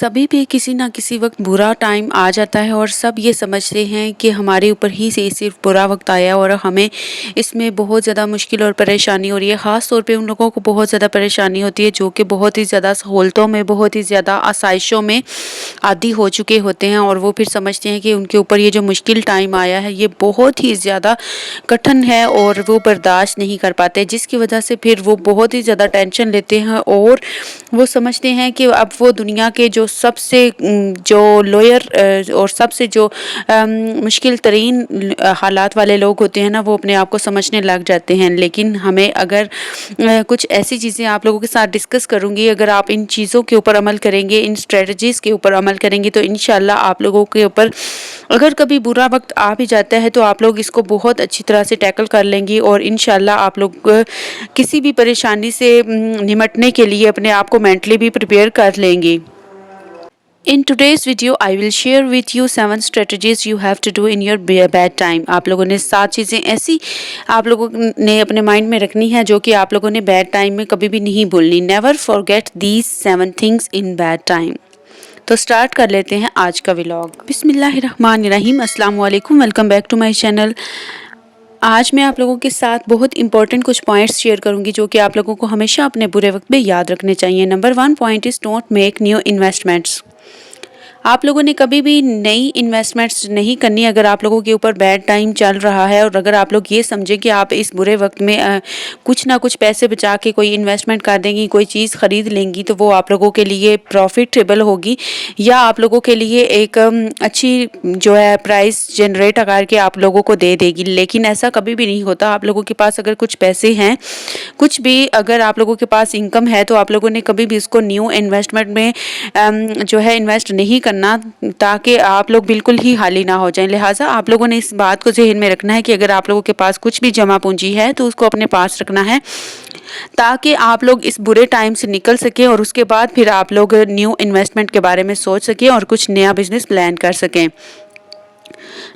सभी पे किसी ना किसी वक्त बुरा टाइम आ जाता है और सब ये समझते हैं कि हमारे ऊपर ही से सिर्फ बुरा वक्त आया और हमें इसमें बहुत ज़्यादा मुश्किल और परेशानी हो रही है। ख़ास तौर पे उन लोगों को बहुत ज़्यादा परेशानी होती है जो कि बहुत ही ज़्यादा सहूलतों में, बहुत ही ज़्यादा आसाइशों में आदी हो चुके होते हैं और वो फिर समझते हैं कि उनके ऊपर ये जो मुश्किल टाइम आया है ये बहुत ही ज़्यादा कठिन है और वो बर्दाश्त नहीं कर पाते, जिसकी वजह से फिर वो बहुत ही ज़्यादा टेंशन लेते हैं और वो समझते हैं कि अब वो दुनिया के जो सबसे जो लोअर और सबसे जो मुश्किल तरीन हालात वाले लोग होते हैं ना, वो अपने आप को समझने लग जाते हैं। लेकिन हमें अगर कुछ ऐसी चीज़ें आप लोगों के साथ डिस्कस करूँगी, अगर आप इन चीज़ों के ऊपर अमल करेंगे, इन स्ट्रेटजीज़ के ऊपर अमल करेंगे तो इंशाल्लाह आप लोगों के ऊपर अगर कभी बुरा वक्त आ भी जाता है तो आप लोग इसको बहुत अच्छी तरह से टैकल कर लेंगी और इंशाल्लाह आप लोग किसी भी परेशानी से निमटने के लिए अपने आप को मेंटली भी प्रिपेयर कर लेंगी। In today's video, I will share with you 7 strategies you have to do in your bad time. आप लोगों ने 7 चीज़ें ऐसी आप लोगों ने अपने माइंड में रखनी है जो कि आप लोगों ने बैड टाइम में कभी भी नहीं भूलनी। Never forget these 7 things in bad time. तो स्टार्ट कर लेते हैं आज का व्लॉग। बिस्मिल्लाहिर्रहमानिर्रहीम, अस्सलाम वालेकुम, welcome back to my channel. आज मैं आप लोगों के साथ बहुत इंपॉर्टेंट कुछ पॉइंट्स शेयर करूंगी जो कि आप लोगों को हमेशा अपने बुरे वक्त में याद रखने चाहिए। Number 1 point is don't make new investments. आप लोगों ने कभी भी नई इन्वेस्टमेंट्स नहीं करनी अगर आप लोगों के ऊपर बैड टाइम चल रहा है और अगर आप लोग ये समझें कि आप इस बुरे वक्त में कुछ ना कुछ पैसे बचा के कोई इन्वेस्टमेंट कर देंगी, कोई चीज़ ख़रीद लेंगी तो वो आप लोगों के लिए प्रॉफिटेबल होगी या आप लोगों के लिए एक अच्छी जो है प्राइस जनरेट करके आप लोगों को दे देगी। लेकिन ऐसा कभी भी नहीं होता। आप लोगों के पास अगर कुछ पैसे हैं, कुछ भी अगर आप लोगों के पास इनकम है तो आप लोगों ने कभी भी इसको न्यू इन्वेस्टमेंट में जो है इन्वेस्ट नहीं करना ताकि आप लोग बिल्कुल ही खाली ना हो जाएं। लिहाजा आप लोगों ने इस बात को ज़हन में रखना है कि अगर आप लोगों के पास कुछ भी जमा पूंजी है तो उसको अपने पास रखना है ताकि आप लोग इस बुरे टाइम से निकल सकें और उसके बाद फिर आप लोग न्यू इन्वेस्टमेंट के बारे में सोच सकें और कुछ नया बिजनेस प्लान कर सकें।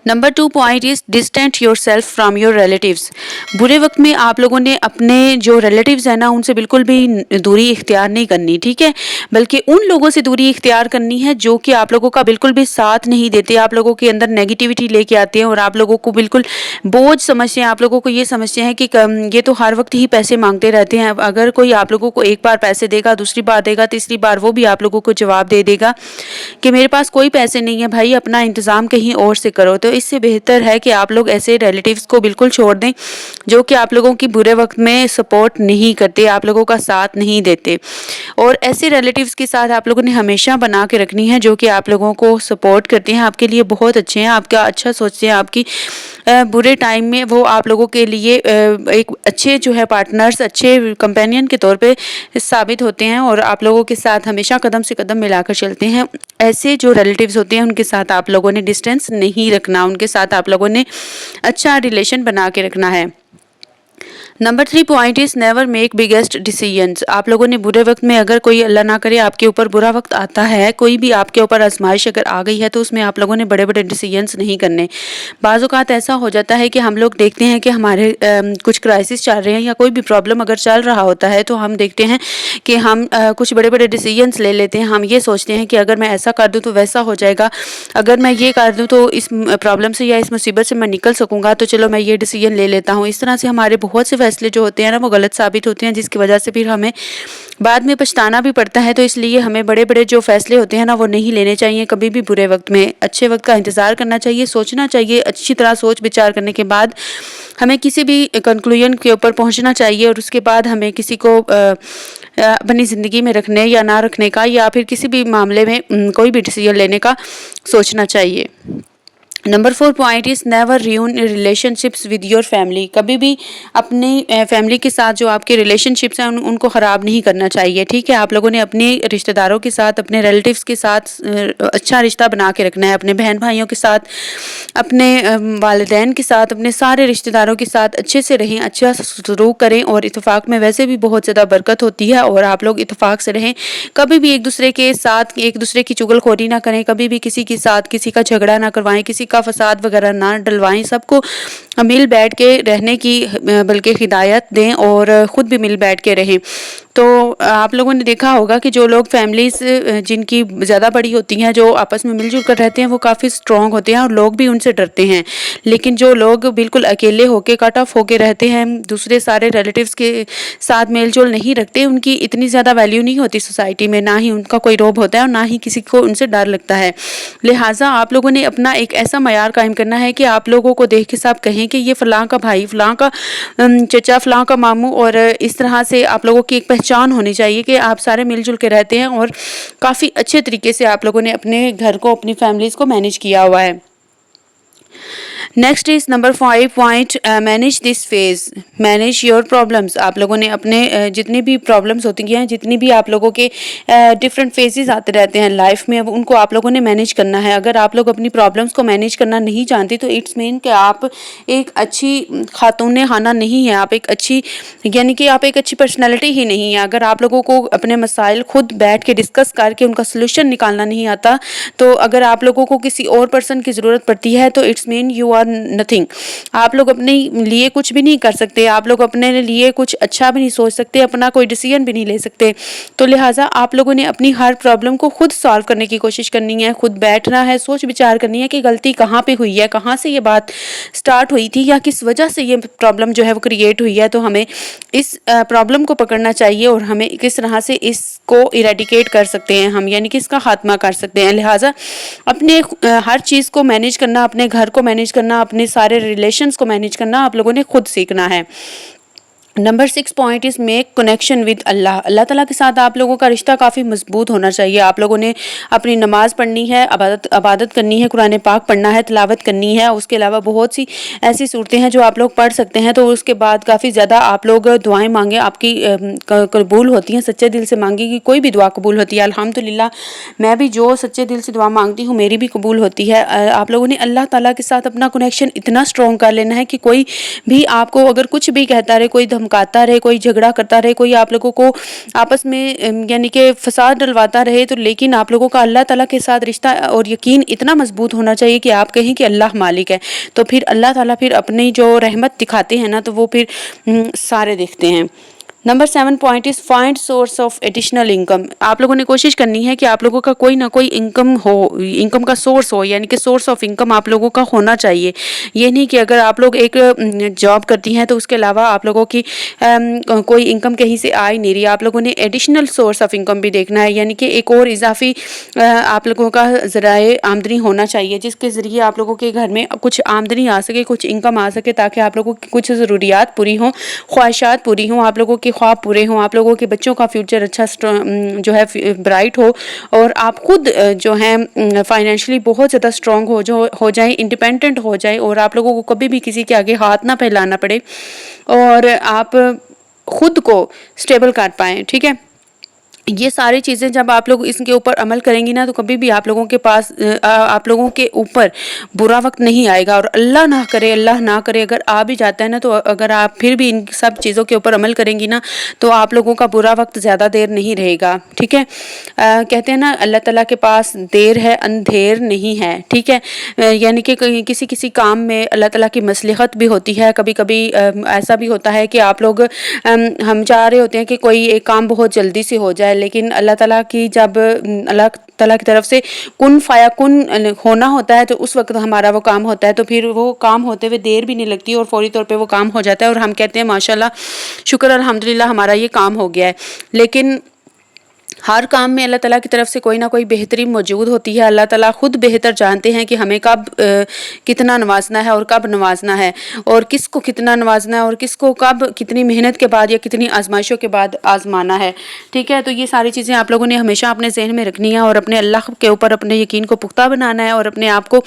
Number 2 point is distant your self from your relatives. बुरे वक्त में आप लोगों ने अपने जो रिलेटिव्स हैं ना उनसे बिल्कुल भी दूरी इख्तियार नहीं करनी, ठीक है, बल्कि उन लोगों से दूरी इख्तियार करनी है जो कि आप लोगों का बिल्कुल भी साथ नहीं देते, आप लोगों के अंदर नेगेटिविटी लेके आते हैं और आप लोगों को बिल्कुल बोझ समझते हैं। आप लोगों को ये समझते हैं कि ये तो हर वक्त ही पैसे मांगते रहते हैं। अगर कोई आप लोगों को एक बार पैसे देगा, दूसरी बार देगा, तीसरी बार वो भी आप लोगों को जवाब दे देगा कि मेरे पास कोई पैसे नहीं है भाई, अपना इंतज़ाम कहीं और से करो। तो इससे बेहतर है कि आप लोग ऐसे रिलेटिव्स को बिल्कुल छोड़ दें जो कि आप लोगों की बुरे वक्त में सपोर्ट नहीं करते, आप लोगों का साथ नहीं देते। और ऐसे रिलेटिव्स के साथ आप लोगों ने हमेशा बना के रखनी है जो कि आप लोगों को सपोर्ट करते हैं, आपके लिए बहुत अच्छे हैं, आपका अच्छा सोचते हैं, आपकी बुरे टाइम में वो आप लोगों के लिए एक अच्छे जो है पार्टनर्स, अच्छे कंपेनियन के तौर पे साबित होते हैं और आप लोगों के साथ हमेशा कदम से कदम मिलाकर चलते हैं। ऐसे जो रिलेटिव्स होते हैं उनके साथ आप लोगों ने डिस्टेंस नहीं रखना, उनके साथ आप लोगों ने अच्छा रिलेशन बना के रखना है। Number 3 point is never make biggest decisions. आप लोगों ने बुरे वक्त में अगर कोई अल्लाह ना करे आपके ऊपर बुरा वक्त आता है, कोई भी आपके ऊपर आजमाइश अगर आ गई है तो उसमें आप लोगों ने बड़े बड़े डिसीजंस नहीं करने। बाज़ औक़ात ऐसा हो जाता है कि हम लोग देखते हैं कि हमारे कुछ क्राइसिस चल रहे हैं या कोई भी प्रॉब्लम अगर चल रहा होता है तो हम देखते हैं कि हम कुछ बड़े बड़े डिसीजंस ले लेते हैं। हम ये सोचते हैं कि अगर मैं ऐसा कर दूँ तो वैसा हो जाएगा, अगर मैं ये कर दूँ तो इस प्रॉब्लम से या इस मुसीबत से मैं निकल सकूँगा, तो चलो मैं ये डिसीजन ले लेता हूँ। इस तरह से हमारे बहुत से फैसले जो होते हैं ना वो गलत साबित होते हैं, जिसकी वजह से फिर हमें बाद में पछताना भी पड़ता है। तो इसलिए हमें बड़े बड़े जो फैसले होते हैं ना वो नहीं लेने चाहिए कभी भी बुरे वक्त में। अच्छे वक्त का इंतज़ार करना चाहिए, सोचना चाहिए, अच्छी तरह सोच विचार करने के बाद हमें किसी भी कंक्लूजन के ऊपर पहुंचना चाहिए और उसके बाद हमें किसी को अपनी ज़िंदगी में रखने या ना रखने का या फिर किसी भी मामले में कोई भी डिसीजन लेने का सोचना चाहिए। Number 4 point is never ruin relationships with your family. कभी भी अपनी फैमिली के साथ जो आपके रिलेशनशिप्स हैं उनको ख़राब नहीं करना चाहिए, ठीक है। आप लोगों ने अपने रिश्तेदारों के साथ, अपने रिलेटिव्स के साथ अच्छा रिश्ता बना के रखना है, अपने बहन भाइयों के साथ, अपने वालिदैन के साथ, अपने सारे रिश्तेदारों के साथ अच्छे से रहें, अच्छा सलूक करें और इत्तेफाक में वैसे भी बहुत ज़्यादा बरकत होती है और आप लोग इत्तेफाक से रहें। कभी भी एक दूसरे के साथ एक दूसरे की चुगलखोरी ना करें, कभी भी किसी के साथ किसी का झगड़ा ना करवाएं, किसी का फसाद वगैरह ना डलवाएं, सबको मिल बैठ के रहने की बल्कि हिदायत दें और ख़ुद भी मिल बैठ के रहें। تو آپ لوگوں نے دیکھا ہوگا کہ جو لوگ فیملیز جن کی زیادہ بڑی ہوتی ہیں، جو آپس میں مل جل کر رہتے ہیں، وہ کافی اسٹرانگ ہوتے ہیں اور لوگ بھی ان سے ڈرتے ہیں. لیکن جو لوگ بالکل اکیلے ہو کے کٹ آف ہو کے رہتے ہیں، دوسرے سارے ریلیٹیوز کے ساتھ میل جول نہیں رکھتے، ان کی اتنی زیادہ ویلیو نہیں ہوتی سوسائٹی میں، نہ ہی ان کا کوئی روب ہوتا ہے اور نہ ہی کسی کو ان سے ڈر لگتا ہے. لہٰذا آپ لوگوں نے اپنا ایک ایسا معیار قائم کرنا ہے کہ آپ لوگوں کو دیکھ کے سب کہیں کہ یہ فلاں کا بھائی، فلاں کا چچا، فلاں کا ماموں، اور اس طرح سے آپ لوگوں کی ایک پہچان ہونی چاہیے کہ آپ سارے مل جل کے رہتے ہیں اور کافی اچھے طریقے سے آپ لوگوں نے اپنے گھر کو، اپنی فیملیز کو مینیج کیا ہوا ہے. Next is number 5 point, manage this phase, manage your problems. آپ لوگوں نے اپنے جتنی بھی پرابلمس ہوتی ہیں، جتنی بھی آپ لوگوں کے ڈفرینٹ فیزز آتے رہتے ہیں لائف میں، ان کو آپ لوگوں نے مینیج کرنا ہے. اگر آپ لوگ اپنی پرابلمس کو مینیج کرنا نہیں جانتے تو اٹس مین کہ آپ ایک اچھی خاتون خانہ نہیں ہیں، آپ ایک اچھی، یعنی کہ آپ ایک اچھی پرسنالٹی ہی نہیں ہے. اگر آپ لوگوں کو اپنے مسائل خود بیٹھ کے ڈسکس کر کے ان کا سلوشن نکالنا نہیں آتا، تو اگر آپ لوگوں کو کسی اور پرسن کی ضرورت پڑتی ہے تو it's mean you are nothing. آپ لوگ اپنے لیے کچھ بھی نہیں کر سکتے، آپ لوگ اپنے لیے کچھ اچھا بھی نہیں سوچ سکتے، اپنا کوئی ڈیسیژن بھی نہیں لے سکتے. تو لہٰذا آپ لوگوں نے اپنی ہر پرابلم کو خود سالو کرنے کی کوشش کرنی ہے، خود بیٹھنا ہے، سوچ بچار کرنی ہے کہ غلطی کہاں پہ ہوئی ہے، کہاں سے یہ بات سٹارٹ ہوئی تھی، یا کس وجہ سے یہ پرابلم جو ہے وہ کریٹ ہوئی ہے. تو ہمیں اس پرابلم کو پکڑنا چاہیے اور ہمیں کس طرح سے اس کو ایریڈیکیٹ کر سکتے ہیں ہم، یعنی کہ اس کا خاتمہ کر سکتے ہیں. لہٰذا اپنے ہر چیز کو مینیج کرنا، اپنے گھر کو مینیج کرنا، اپنے سارے ریلیشنز کو مینیج کرنا آپ لوگوں نے خود سیکھنا ہے. Number 6 point is make connection with اللہ. اللہ تعالیٰ کے ساتھ آپ لوگوں کا رشتہ کافی مضبوط ہونا چاہیے. آپ لوگوں نے اپنی نماز پڑھنی ہے، عبادت کرنی ہے، قرآن پاک پڑھنا ہے، تلاوت کرنی ہے. اس کے علاوہ بہت سی ایسی صورتیں ہیں جو آپ لوگ پڑھ سکتے ہیں. تو اس کے بعد کافی زیادہ آپ لوگ دعائیں مانگیں، آپ کی قبول ہوتی ہیں. سچے دل سے مانگیں کہ کوئی بھی دعا قبول ہوتی ہے. الحمدللہ میں بھی جو سچے دل سے دعا مانگتی ہوں میری بھی قبول ہوتی ہے. آپ لوگوں نے اللہ تعالیٰ کے ساتھ اپنا کنیکشن اتنا اسٹرانگ کر لینا ہے کہ کوئی بھی آپ کو اگر کچھ بھی کہتا رہے، کوئی دھمکاتا رہے، کوئی جھگڑا کرتا رہے، کوئی آپ لوگوں کو آپس میں یعنی کہ فساد ڈلواتا رہے، تو لیکن آپ لوگوں کا اللہ تعالیٰ کے ساتھ رشتہ اور یقین اتنا مضبوط ہونا چاہیے کہ آپ کہیں کہ اللہ مالک ہے. تو پھر اللہ تعالیٰ پھر اپنی جو رحمت دکھاتے ہیں نا، تو وہ پھر سارے دیکھتے ہیں. Number 7 point is find source of additional income. آپ لوگوں نے کوشش کرنی ہے کہ آپ لوگوں کا کوئی نہ کوئی انکم ہو، انکم کا سورس ہو، یعنی کہ سورس آف انکم آپ لوگوں کا ہونا چاہیے. یہ نہیں کہ اگر آپ لوگ ایک جاب کرتی ہیں تو اس کے علاوہ آپ لوگوں کی کوئی انکم کہیں سے آ ہی نہیں رہی. آپ لوگوں نے ایڈیشنل سورس آف انکم بھی دیکھنا ہے، یعنی کہ ایک اور اضافی آپ لوگوں کا ذرائع آمدنی ہونا چاہیے، جس کے ذریعے آپ لوگوں کے گھر میں کچھ آمدنی آ سکے، کچھ انکم آ سکے، تاکہ آپ لوگوں کی کچھ ضروریات پوری ہوں، خواہشات پوری ہوں، آپ لوگوں کے خواب پورے ہوں، آپ لوگوں کے بچوں کا فیوچر اچھا جو ہے برائٹ ہو، اور آپ خود جو ہیں فائنینشلی بہت زیادہ اسٹرانگ ہو جائیں، انڈیپینڈنٹ ہو جائیں، اور آپ لوگوں کو کبھی بھی کسی کے آگے ہاتھ نہ پھیلانا پڑے، اور آپ خود کو اسٹیبل کر پائیں. ٹھیک ہے، یہ ساری چیزیں جب آپ لوگ اس کے اوپر عمل کریں گی نا، تو کبھی بھی آپ لوگوں کے پاس آپ لوگوں کے اوپر برا وقت نہیں آئے گا. اور اللہ نہ کرے اگر آ بھی جاتا ہے نا، تو اگر آپ پھر بھی ان سب چیزوں کے اوپر عمل کریں گی نا، تو آپ لوگوں کا برا وقت زیادہ دیر نہیں رہے گا. ٹھیک ہے، کہتے ہیں نا اللہ تعالیٰ کے پاس دیر ہے اندھیر نہیں ہے. ٹھیک ہے، یعنی کہ کسی کام میں اللہ تعالیٰ کی مصلحت بھی ہوتی ہے. کبھی کبھی ایسا بھی ہوتا ہے کہ آپ لوگ ہم چاہ رہے ہوتے ہیں کہ کوئی ایک کام بہت جلدی سے ہو جائے، لیکن اللہ تعالیٰ کی جب اللہ تعالیٰ کی طرف سے کن فیا کن ہونا ہوتا ہے، تو اس وقت ہمارا وہ کام ہوتا ہے. تو پھر وہ کام ہوتے ہوئے دیر بھی نہیں لگتی اور فوری طور پہ وہ کام ہو جاتا ہے، اور ہم کہتے ہیں ماشاءاللہ، شکر الحمدللہ ہمارا یہ کام ہو گیا ہے. لیکن ہر کام میں اللہ تعالیٰ کی طرف سے کوئی نہ کوئی بہتری موجود ہوتی ہے. اللہ تعالیٰ خود بہتر جانتے ہیں کہ ہمیں کب کتنا نوازنا ہے اور کب نوازنا ہے، اور کس کو کتنا نوازنا ہے، اور کس کو کب کتنی محنت کے بعد یا کتنی آزمائشوں کے بعد آزمانا ہے. ٹھیک ہے، تو یہ ساری چیزیں آپ لوگوں نے ہمیشہ اپنے ذہن میں رکھنی ہے، اور اپنے اللہ کے اوپر اپنے یقین کو پختہ بنانا ہے، اور اپنے آپ کو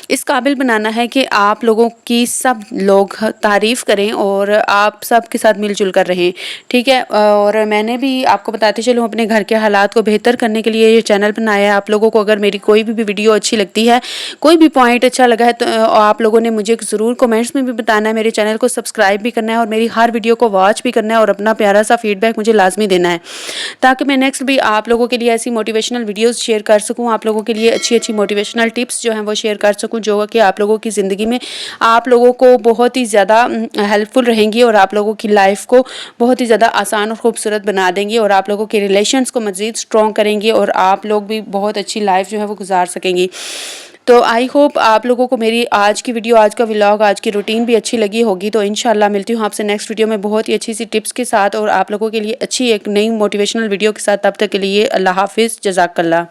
اس قابل بنانا ہے کہ آپ لوگوں کی سب لوگ تعریف کریں اور آپ سب کے ساتھ مل جل کر رہیں. ٹھیک ہے، اور میں نے بھی آپ کو بتاتے چلوں اپنے گھر کے हालात को बेहतर करने के लिए ये चैनल बनाया है। आप लोगों को अगर मेरी कोई भी वीडियो अच्छी लगती है, कोई भी पॉइंट अच्छा लगा है, तो आप लोगों ने मुझे ज़रूर कमेंट्स में भी बताना है। मेरे चैनल को सब्सक्राइब भी करना है और मेरी हर वीडियो को वॉच भी करना है और अपना प्यारा सा फीडबैक मुझे लाजमी देना है, ताकि मैं नेक्स्ट भी आप लोगों के लिए ऐसी मोटिवेशनल वीडियोस शेयर कर सकूं, आप लोगों के लिए अच्छी अच्छी मोटिवेशनल टिप्स जो हैं वो शेयर कर सकूं, जो कि आप लोगों की ज़िंदगी में आप लोगों को बहुत ही ज़्यादा हेल्पफुल रहेंगी और आप लोगों की लाइफ को बहुत ही ज़्यादा आसान और खूबसूरत बना देंगी और आप लोगों के रिलेशंस को मज़ीद स्ट्रॉन्ग करेंगी और आप लोग भी बहुत अच्छी लाइफ जो है वो गुजार सकेंगी। तो आई होप आप लोगों को मेरी आज की वीडियो, आज का व्लॉग, आज की रूटीन भी अच्छी लगी होगी। तो इंशाल्लाह मिलती हूँ आपसे नेक्स्ट वीडियो में बहुत ही अच्छी सी टिप्स के साथ और आप लोगों के लिए अच्छी एक नई मोटिवेशनल वीडियो के साथ। तब तक के लिए अल्लाह हाफिज़, जज़ाकल्लाह।